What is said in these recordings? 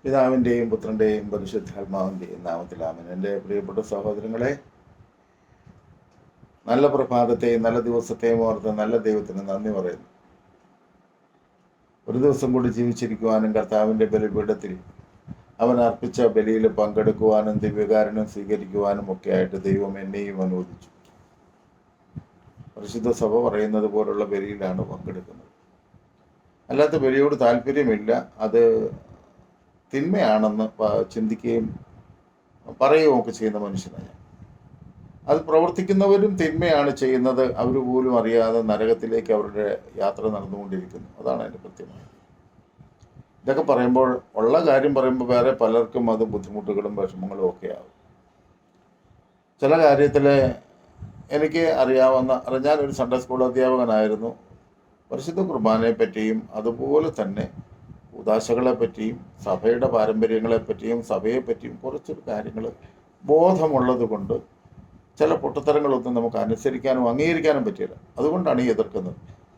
പിതാവിൻ്റെയും പുത്രൻ്റെയും പരിശുദ്ധാത്മാവിൻ്റെയും നാമത്തിൽ ആമേൻ. എൻ്റെ പ്രിയപ്പെട്ട സഹോദരങ്ങളെ, നല്ല പ്രഭാതത്തെയും നല്ല ദിവസത്തെയും ഓർത്ത് നല്ല ദൈവത്തിന് നന്ദി പറയുന്നു. ഒരു ദിവസം കൂടി ജീവിച്ചിരിക്കുവാനും കർത്താവിൻ്റെ ബലിപീഠത്തിൽ അവൻ അർപ്പിച്ച ബലിയിൽ പങ്കെടുക്കുവാനും ദിവ്യകാരുണ്യം സ്വീകരിക്കുവാനും ഒക്കെയായിട്ട് ദൈവം എന്നെയും അനുവദിച്ചു. പരിശുദ്ധ സഭ പറയുന്നത് പോലുള്ള ബലിയിലാണ് പങ്കെടുക്കുന്നത്. അല്ലാത്ത ബലിയോട് താല്പര്യമില്ല. അത് തിന്മയാണെന്ന് ചിന്തിക്കുകയും പറയുകയും ഒക്കെ ചെയ്യുന്ന മനുഷ്യനാണ് ഞാൻ. അത് പ്രവർത്തിക്കുന്നവരും തിന്മയാണ് ചെയ്യുന്നത്. അവർ പോലും അറിയാതെ നരകത്തിലേക്ക് അവരുടെ യാത്ര നടന്നുകൊണ്ടിരിക്കുന്നു. അതാണ് അതിൻ്റെ കൃത്യമായി. ഇതൊക്കെ പറയുമ്പോൾ ഉള്ള കാര്യം പറയുമ്പോൾ വേറെ പലർക്കും അത് ബുദ്ധിമുട്ടുകളും വിഷമങ്ങളും ഒക്കെ ആവും. ചില കാര്യത്തിൽ എനിക്ക് ഞാനൊരു സൺഡേ സ്കൂൾ അധ്യാപകനായിരുന്നു. പരിശുദ്ധ കുർബാനയെ പറ്റിയും അതുപോലെ തന്നെ ഉദാശകളെ പറ്റിയും സഭയുടെ പാരമ്പര്യങ്ങളെ പറ്റിയും സഭയെ പറ്റിയും കുറച്ചൊരു കാര്യങ്ങൾ ബോധമുള്ളത് കൊണ്ട് ചില പൊട്ടത്തരങ്ങളൊന്നും നമുക്ക് അനുസരിക്കാനും അംഗീകരിക്കാനും പറ്റില്ല. അതുകൊണ്ടാണ് ഈ എതിർക്കുന്നത്.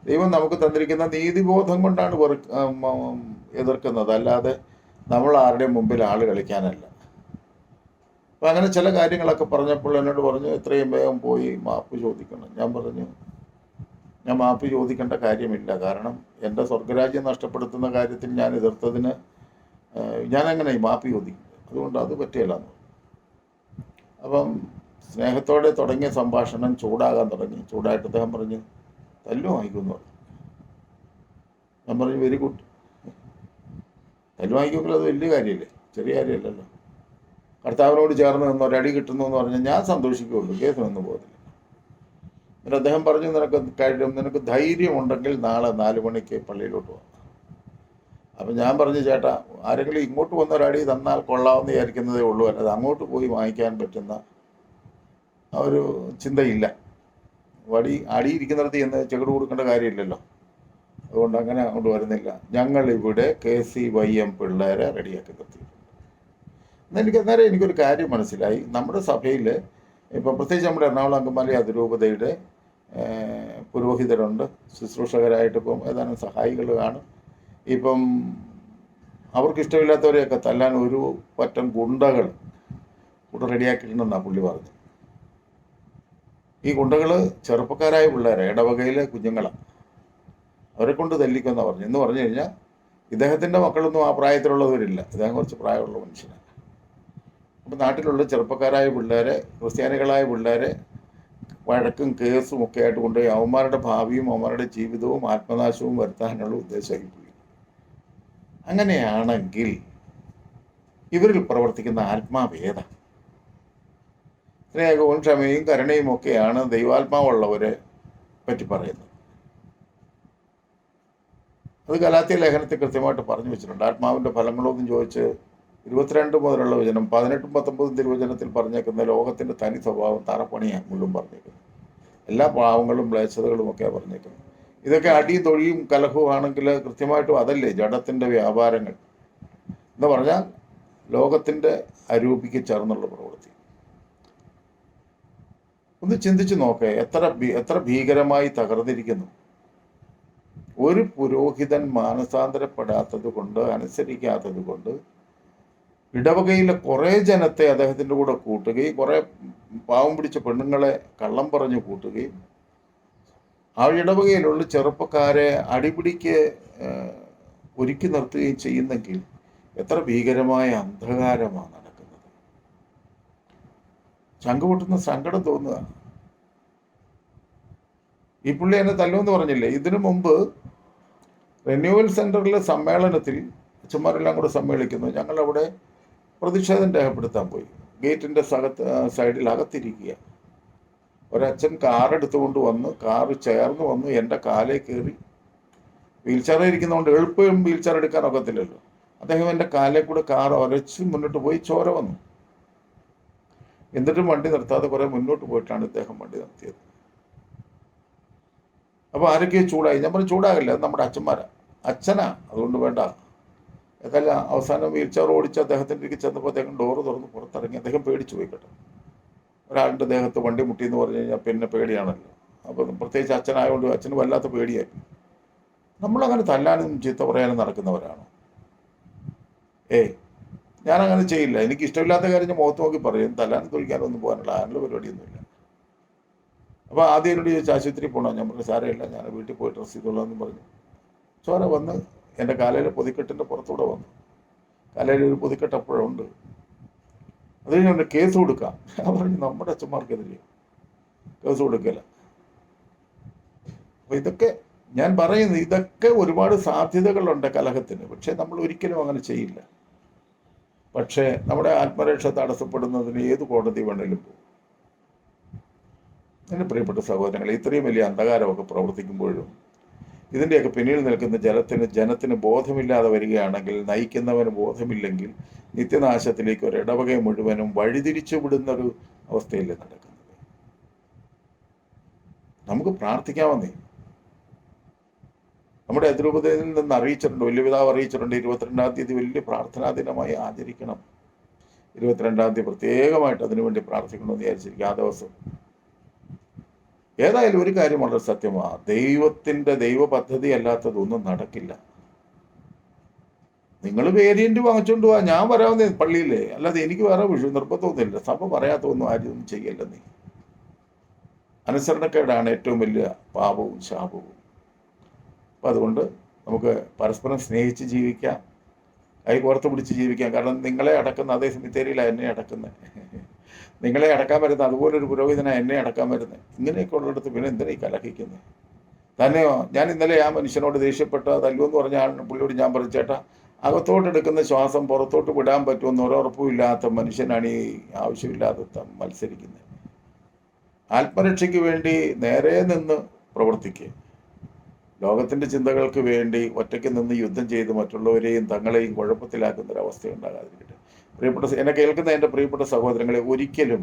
ദൈവം നമുക്ക് തന്നിരിക്കുന്ന നീതിബോധം കൊണ്ടാണ് എതിർക്കുന്നത്, അല്ലാതെ നമ്മൾ ആരുടെയും മുമ്പിൽ ആള് കളിക്കാനല്ല. അപ്പം അങ്ങനെ ചില കാര്യങ്ങളൊക്കെ പറഞ്ഞപ്പോൾ എന്നോട് പറഞ്ഞു, എത്രയും വേഗം പോയി മാപ്പ് ചോദിക്കണം. ഞാൻ പറഞ്ഞു, ഞാൻ മാപ്പ് ചോദിക്കേണ്ട കാര്യമില്ല. കാരണം എൻ്റെ സ്വർഗരാജ്യം നഷ്ടപ്പെടുത്തുന്ന കാര്യത്തിൽ ഞാൻ എതിർത്തതിന് ഞാനെങ്ങനെ മാപ്പ് ചോദിക്കും? അതുകൊണ്ട് അത് പറ്റിയല്ലെന്ന്. അപ്പം സ്നേഹത്തോടെ തുടങ്ങിയ സംഭാഷണം ചൂടാകാൻ തുടങ്ങി. ചൂടായിട്ട് അദ്ദേഹം പറഞ്ഞു, തല്ലു വാങ്ങിക്കുമെന്ന് പറഞ്ഞു. ഞാൻ പറഞ്ഞു, വെരി ഗുഡ്. തല്ലു വാങ്ങിക്കുമെങ്കിൽ അത് വലിയ കാര്യമല്ലേ, ചെറിയ കാര്യമല്ലല്ലോ. കർത്താവിനോട് ചേർന്ന് നിന്ന് ഒരടി കിട്ടുന്നു എന്ന് പറഞ്ഞാൽ ഞാൻ സന്തോഷിക്കുകയുള്ളൂ, കേസിനൊന്നും പോകുന്നില്ല. എന്നിട്ട് അദ്ദേഹം പറഞ്ഞു, നിനക്ക് ധൈര്യമുണ്ടെങ്കിൽ നാളെ 4 മണിക്ക് പള്ളിയിലോട്ട് പോകാം. അപ്പം ഞാൻ പറഞ്ഞു, ചേട്ടാ, ആരെങ്കിലും ഇങ്ങോട്ട് വന്ന ഒരടി തന്നാൽ കൊള്ളാമെന്ന് വിചാരിക്കുന്നതേ ഉള്ളൂ, അല്ലാതെ അങ്ങോട്ട് പോയി വാങ്ങിക്കാൻ പറ്റുന്ന ഒരു ചിന്തയില്ല. അടിയിരിക്കുന്നിടത്ത് ചെന്ന് ചെകിട് കൊടുക്കേണ്ട കാര്യമില്ലല്ലോ. അതുകൊണ്ട് അങ്ങനെ അങ്ങോട്ട് വരുന്നില്ല. ഞങ്ങളിവിടെ KCYM പിള്ളേരെ റെഡിയാക്കി നിർത്തിയിട്ടുണ്ട്. അന്നേരം എനിക്കൊരു കാര്യം മനസ്സിലായി. നമ്മുടെ സഭയിൽ ഇപ്പം പ്രത്യേകിച്ച് നമ്മുടെ എറണാകുളം അങ്കമാലി അതിരൂപതയുടെ പുരോഹിതരുണ്ട്, ശുശ്രൂഷകരായിട്ട് ഇപ്പം ഏതാനും സഹായികൾ കാണും. ഇപ്പം അവർക്ക് ഇഷ്ടമില്ലാത്തവരെയൊക്കെ തല്ലാൻ ഒരു പറ്റം ഗുണ്ടകൾ കൂടെ റെഡിയാക്കിയിട്ടുണ്ടെന്നാണ് പുള്ളി പറഞ്ഞു. ഈ ഗുണ്ടകൾ ചെറുപ്പക്കാരായ പിള്ളേരെ, ഇടവകയിലെ കുഞ്ഞുങ്ങളാണ്, അവരെ കൊണ്ട് തല്ലിക്കുമെന്നാണ് പറഞ്ഞു. എന്ന് പറഞ്ഞു കഴിഞ്ഞാൽ ഇദ്ദേഹത്തിൻ്റെ മക്കളൊന്നും ആ പ്രായത്തിലുള്ളവരില്ല. ഇദ്ദേഹം കുറച്ച് പ്രായമുള്ള മനുഷ്യനാണ്. അപ്പം നാട്ടിലുള്ള ചെറുപ്പക്കാരായ പിള്ളേരെ, ക്രിസ്ത്യാനികളായ പിള്ളേരെ വഴക്കും കേസും ഒക്കെ ആയിട്ട് കൊണ്ടുപോയി അവന്മാരുടെ ഭാവിയും അവന്മാരുടെ ജീവിതവും ആത്മനാശവും വരുത്താനുള്ള ഉദ്ദേശമായി പോയി. അങ്ങനെയാണെങ്കിൽ ഇവരിൽ പ്രവർത്തിക്കുന്ന ആത്മാവേദ? സ്നേഹവും ക്ഷമയും കരുണയും ഒക്കെയാണ് ദൈവാത്മാവുള്ളവരെ പറ്റി പറയുന്നത്. അത് ഗലാത്യ ലേഖനത്തിൽ കൃത്യമായിട്ട് പറഞ്ഞു വെച്ചിട്ടുണ്ട്. ആത്മാവിൻ്റെ ഫലങ്ങളൊന്നും ചോദിച്ച് 22 മുതലുള്ള വചനം, 18ഉം 19ഉം തിരുവചനത്തിൽ പറഞ്ഞേക്കുന്ന ലോകത്തിൻ്റെ തനി സ്വഭാവം തറപ്പണിയാണ് മുഴുവൻ പറഞ്ഞേക്കുന്നത്. എല്ലാ പാവങ്ങളും മ്ലേച്ഛതകളും ഒക്കെയാണ് പറഞ്ഞേക്കുന്നത്. ഇതൊക്കെ അടിയും തൊഴിയും കലഹവും ആണെങ്കിൽ കൃത്യമായിട്ടും അതല്ലേ ജഡത്തിൻ്റെ വ്യാപാരങ്ങൾ എന്ന് പറഞ്ഞാൽ ലോകത്തിൻ്റെ അരൂപിക്ക് ചേർന്നുള്ള പ്രവൃത്തി. ഒന്ന് ചിന്തിച്ചു നോക്കേ, എത്ര ഭീകരമായി തകർന്നിരിക്കുന്നു. ഒരു പുരോഹിതൻ മാനസാന്തരപ്പെടാത്തത് കൊണ്ട്, അനുസരിക്കാത്തത് കൊണ്ട് ഇടവകയിലെ കുറേ ജനത്തെ അദ്ദേഹത്തിൻ്റെ കൂടെ കൂട്ടുകയും കുറേ പാവം പിടിച്ച പെണ്ണുങ്ങളെ കള്ളം പറഞ്ഞു കൂട്ടുകയും ആ ഇടവകയിലുള്ള ചെറുപ്പക്കാരെ അടിപിടിക്ക് ഒരുക്കി നിർത്തുകയും ചെയ്യുന്നെങ്കിൽ എത്ര ഭീകരമായ അന്ധകാരമാണ് നടക്കുന്നത്. ചങ്കുപൊട്ടുന്ന സങ്കടം തോന്നുക. ഈ പുള്ളി എന്നെ തല്ലുമെന്ന് പറഞ്ഞില്ലേ? ഇതിനു മുമ്പ് റിന്യൂവൽ സെൻറ്ററിലെ സമ്മേളനത്തിൽ അച്ഛന്മാരെല്ലാം കൂടെ സമ്മേളിക്കുന്നു. ഞങ്ങളവിടെ പ്രതിഷേധം രേഖപ്പെടുത്താൻ പോയി. ഗേറ്റിൻ്റെ സൈഡിൽ അകത്തിരിക്കുക. ഒരച്ഛൻ കാറെടുത്തുകൊണ്ട് വന്ന്, കാറ് ചേർന്ന് വന്ന് എൻ്റെ കാലേ കയറി. വീൽ ചെയറിൽ ഇരിക്കുന്നതുകൊണ്ട് എളുപ്പം വീൽ ചെയർ എടുക്കാൻ ഒക്കത്തില്ലല്ലോ. അദ്ദേഹം എൻ്റെ കാലേ കൂടെ കാർ ഒരച്ച് മുന്നോട്ട് പോയി, ചോര വന്നു. എന്നിട്ടും വണ്ടി നിർത്താതെ കുറേ മുന്നോട്ട് പോയിട്ടാണ് ഇദ്ദേഹം വണ്ടി നിർത്തിയത്. അപ്പോൾ ആരൊക്കെയോ ചൂടായി. ഞാൻ പറഞ്ഞു, ചൂടാകില്ല, അത് നമ്മുടെ അച്ഛന്മാരാ, അച്ഛനാ, അതുകൊണ്ട് വേണ്ട. അതല്ല, അവസാനം വീൽ ചെയർ ഓടിച്ച് അദ്ദേഹത്തിൻ്റെ അടുത്ത് ചെന്നപ്പോൾ അദ്ദേഹം ഡോറ് തുറന്ന് പുറത്തിറങ്ങി. അദ്ദേഹം പേടിച്ചു പോയി കേട്ടോ. ഒരാളുടെ ദേഹത്ത് വണ്ടി മുട്ടിയെന്ന് പറഞ്ഞു കഴിഞ്ഞാൽ പിന്നെ പേടിയാണല്ലോ. അപ്പം പ്രത്യേകിച്ച് അച്ഛനായതുകൊണ്ട് അച്ഛന് വല്ലാത്ത പേടിയായി. നമ്മളങ്ങനെ തല്ലാനും ചീത്ത പറയാനും നടക്കുന്നവരാണോ? ഞാനങ്ങനെ ചെയ്യില്ല. എനിക്ക് ഇഷ്ടമില്ലാത്ത കാര്യം ഞാൻ മുഖത്ത് നോക്കി പറയും. തല്ലാനും തൊഴിക്കാനൊന്നും പോകാനുള്ള അതിനുള്ള പരിപാടിയൊന്നുമില്ല. അപ്പോൾ ആദ്യം എന്നോട് ചോദിച്ചു ആശുപത്രി പോകണോ? ഞാൻ പറഞ്ഞു സാരമില്ല, ഞാൻ വീട്ടിൽ പോയി ഡ്രസ്സ് ചെയ്തോളാം എന്ന് പറഞ്ഞു. ചോര വന്ന് എൻ്റെ കാലയിലെ പൊതിക്കെട്ടിൻ്റെ പുറത്തൂടെ വന്നു. കാലയിൽ ഒരു പൊതിക്കെട്ട് അപ്പോഴുണ്ട്. അത് കഴിഞ്ഞുകൊണ്ട് കേസ് കൊടുക്കാം. ഞാൻ പറഞ്ഞു നമ്മുടെ അച്ഛന്മാർക്കെതിരെ കേസ് കൊടുക്കില്ല. അപ്പോൾ ഇതൊക്കെ ഞാൻ പറയുന്നത്, ഇതൊക്കെ ഒരുപാട് സാധ്യതകളുണ്ട് കലഹത്തിന്. പക്ഷേ നമ്മൾ ഒരിക്കലും അങ്ങനെ ചെയ്യില്ല. പക്ഷേ നമ്മുടെ ആത്മരക്ഷ തടസ്സപ്പെടുന്നതിന് ഏത് കോടതി വേണമെങ്കിലും പോകും. എൻ്റെ പ്രിയപ്പെട്ട സഹോദരങ്ങളെ, ഇത്രയും വലിയ അന്ധകാരമൊക്കെ പ്രവർത്തിക്കുമ്പോഴും ഇതിൻ്റെയൊക്കെ പിന്നിൽ നിൽക്കുന്ന ജനത്തിന് ബോധമില്ലാതെ വരികയാണെങ്കിൽ, നയിക്കുന്നവന് ബോധമില്ലെങ്കിൽ നിത്യനാശത്തിലേക്ക് ഒരു ഇടവകയെ മുഴുവനും വഴിതിരിച്ചു വിടുന്നൊരു അവസ്ഥയില്ലേ നടക്കുന്നത്. നമുക്ക് പ്രാർത്ഥിക്കാമെന്നേ. നമ്മുടെ അതിരൂപതയിൽ നിന്ന് അറിയിച്ചിട്ടുണ്ട്, വലിയ പിതാവ് അറിയിച്ചിട്ടുണ്ട്, 22-ാം തീയതി വലിയ പ്രാർത്ഥനാ ദിനമായി ആചരിക്കണം. 22-ാം തീയതി പ്രത്യേകമായിട്ട് അതിനുവേണ്ടി പ്രാർത്ഥിക്കണമെന്ന് വിചാരിച്ചിരിക്കും. ആ ദിവസം ഏതായാലും ഒരു കാര്യം വളരെ സത്യമാണ്, ദൈവ പദ്ധതി അല്ലാത്തതൊന്നും നടക്കില്ല. നിങ്ങൾ വേരിയന്റ് വാങ്ങിച്ചോണ്ട് പോവാ, ഞാൻ വരാവുന്ന പള്ളിയിലേ, അല്ലാതെ എനിക്ക് വേറെ നിർബന്ധമൊന്നുമില്ല. സഭ പറയാത്തൊന്നും ആരും ഒന്നും ചെയ്യല്ല. നീ അനുസരണക്കേടാണ് ഏറ്റവും വലിയ പാപവും ശാപവും. അപ്പം അതുകൊണ്ട് നമുക്ക് പരസ്പരം സ്നേഹിച്ച് ജീവിക്കാം, കൈ കോർത്ത് പിടിച്ച് ജീവിക്കാം. കാരണം നിങ്ങളെ അടക്കുന്ന അതേ സെമിത്തേരിയിലാണ് എന്നെ അടക്കുന്നത്. നിങ്ങളെ അടക്കാൻ വരുന്നത് അതുപോലൊരു പുരോഹിതനാണ് എന്നെ അടക്കാൻ വരുന്നത്. ഇങ്ങനെയൊക്കെ ഉള്ളിടത്ത് പിന്നെ എന്തിനാ ഈ കലഹിക്കുന്നത്? തന്നെയോ, ഞാൻ ഇന്നലെ ആ മനുഷ്യനോട് ദേഷ്യപ്പെട്ട തല്ലുമെന്ന് പറഞ്ഞ പുള്ളിയോട് ഞാൻ പറഞ്ഞു, ചേട്ടാ അകത്തോട്ടെടുക്കുന്ന ശ്വാസം പുറത്തോട്ട് വിടാൻ പറ്റുമെന്ന് ഒരുറപ്പുമില്ലാത്ത മനുഷ്യനാണ് ഈ ആവശ്യമില്ലാതെ മത്സരിക്കുന്നത്. ആത്മരക്ഷയ്ക്ക് വേണ്ടി നേരെ നിന്ന് പ്രവർത്തിക്കുക. ലോകത്തിൻ്റെ ചിന്തകൾക്ക് വേണ്ടി ഒറ്റയ്ക്ക് നിന്ന് യുദ്ധം ചെയ്ത് മറ്റുള്ളവരെയും തങ്ങളെയും കുഴപ്പത്തിലാക്കുന്നൊരവസ്ഥ ഉണ്ടാകാതിരിക്കട്ടെ. എന്നെ കേൾക്കുന്ന എൻ്റെ പ്രിയപ്പെട്ട സഹോദരങ്ങളെ, ഒരിക്കലും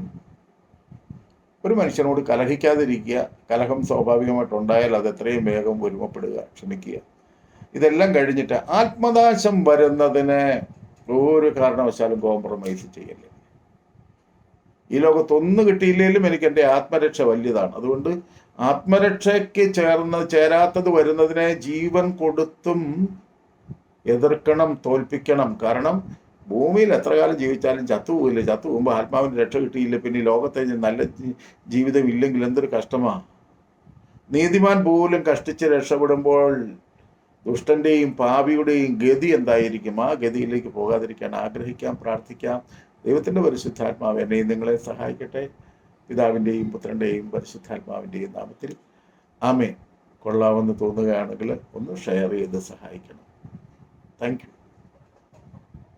ഒരു മനുഷ്യനോട് കലഹിക്കാതിരിക്കുക. കലഹം സ്വാഭാവികമായിട്ടുണ്ടായാൽ അത് എത്രയും വേഗം ഒരുമപ്പെടുക, ക്ഷമിക്കുക. ഇതെല്ലാം കഴിഞ്ഞിട്ട് ആത്മനാശം വരുന്നതിന് ഒരു കാരണവശാലും കോംപ്രമൈസ് ചെയ്യല്ലേ. ഈ ലോകത്തൊന്നും കിട്ടിയില്ലെങ്കിലും എനിക്ക് എൻ്റെ ആത്മരക്ഷ വലിയതാണ്. അതുകൊണ്ട് ആത്മരക്ഷയ്ക്ക് ചേരാത്തത് വരുന്നതിനെ ജീവൻ കൊടുത്തും എതിർക്കണം, തോൽപ്പിക്കണം. കാരണം ഭൂമിയിൽ എത്ര കാലം ജീവിച്ചാലും ചത്തുപോകില്ല. ചത്തുപോകുമ്പോൾ ആത്മാവിന് രക്ഷ കിട്ടിയില്ല, പിന്നെ ലോകത്തെ നല്ല ജീവിതം ഇല്ലെങ്കിൽ എന്തൊരു കഷ്ടമാണ്. നീതിമാൻ പോലും കഷ്ടിച്ച് രക്ഷപ്പെടുമ്പോൾ ദുഷ്ടന്റെയും പാപിയുടെയും ഗതി എന്തായിരിക്കും? ആ ഗതിയിലേക്ക് പോകാതിരിക്കാൻ ആഗ്രഹിക്കാം, പ്രാർത്ഥിക്കാം. ദൈവത്തിൻ്റെ പരിശുദ്ധാത്മാവ് എന്നെയും നിങ്ങളെ സഹായിക്കട്ടെ. പിതാവിൻ്റെയും പുത്രൻ്റെയും പരിശുദ്ധാത്മാവിൻ്റെയും നാമത്തിൽ ആമേൻ. കൊള്ളാമെന്ന് തോന്നുകയാണെങ്കിൽ ഒന്ന് ഷെയർ ചെയ്ത് സഹായിക്കണം. Thank you.